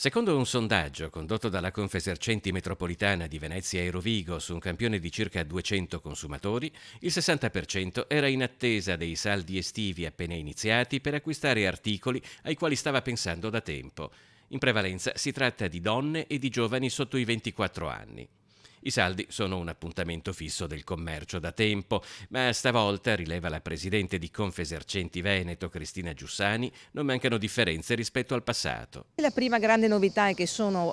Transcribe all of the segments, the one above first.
Secondo un sondaggio condotto dalla Confesercenti Metropolitana di Venezia e Rovigo su un campione di circa 200 consumatori, il 60% era in attesa dei saldi estivi appena iniziati per acquistare articoli ai quali stava pensando da tempo. In prevalenza si tratta di donne e di giovani sotto i 24 anni. I saldi sono un appuntamento fisso del commercio da tempo, ma stavolta, rileva la presidente di Confesercenti Veneto, Cristina Giussani, non mancano differenze rispetto al passato. La prima grande novità è che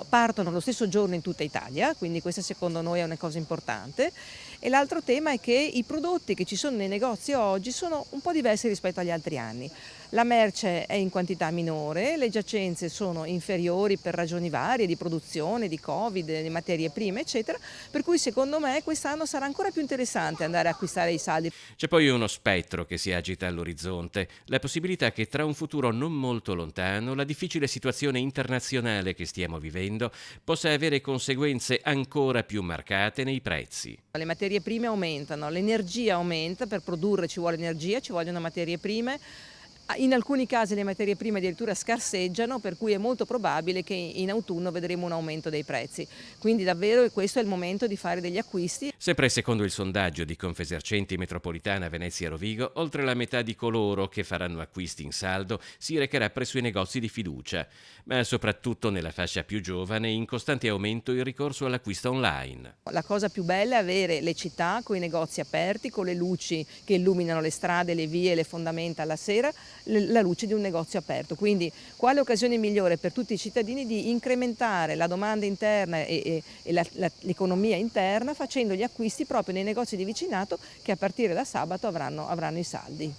partono lo stesso giorno in tutta Italia, quindi questa secondo noi è una cosa importante. E l'altro tema è che i prodotti che ci sono nei negozi oggi sono un po' diversi rispetto agli altri anni. La merce è in quantità minore, le giacenze sono inferiori per ragioni varie di produzione, di Covid, di materie prime, eccetera, per cui secondo me quest'anno sarà ancora più interessante andare a acquistare i saldi. C'è poi uno spettro che si agita all'orizzonte, la possibilità che tra un futuro non molto lontano la difficile situazione internazionale che stiamo vivendo possa avere conseguenze ancora più marcate nei prezzi. Le materie prime aumentano, l'energia aumenta, per produrre ci vuole energia, ci vogliono materie prime. In alcuni casi le materie prime addirittura scarseggiano, per cui è molto probabile che in autunno vedremo un aumento dei prezzi. Quindi davvero questo è il momento di fare degli acquisti. Sempre secondo il sondaggio di Confesercenti Metropolitana Venezia Rovigo, oltre la metà di coloro che faranno acquisti in saldo si recherà presso i negozi di fiducia, ma soprattutto nella fascia più giovane in costante aumento il ricorso all'acquisto online. La cosa più bella è avere le città con i negozi aperti, con le luci che illuminano le strade, le vie, le fondamenta alla sera, la luce di un negozio aperto. Quindi quale occasione migliore per tutti i cittadini di incrementare la domanda interna e l'economia interna facendo gli acquisti proprio nei negozi di vicinato che a partire da sabato avranno i saldi.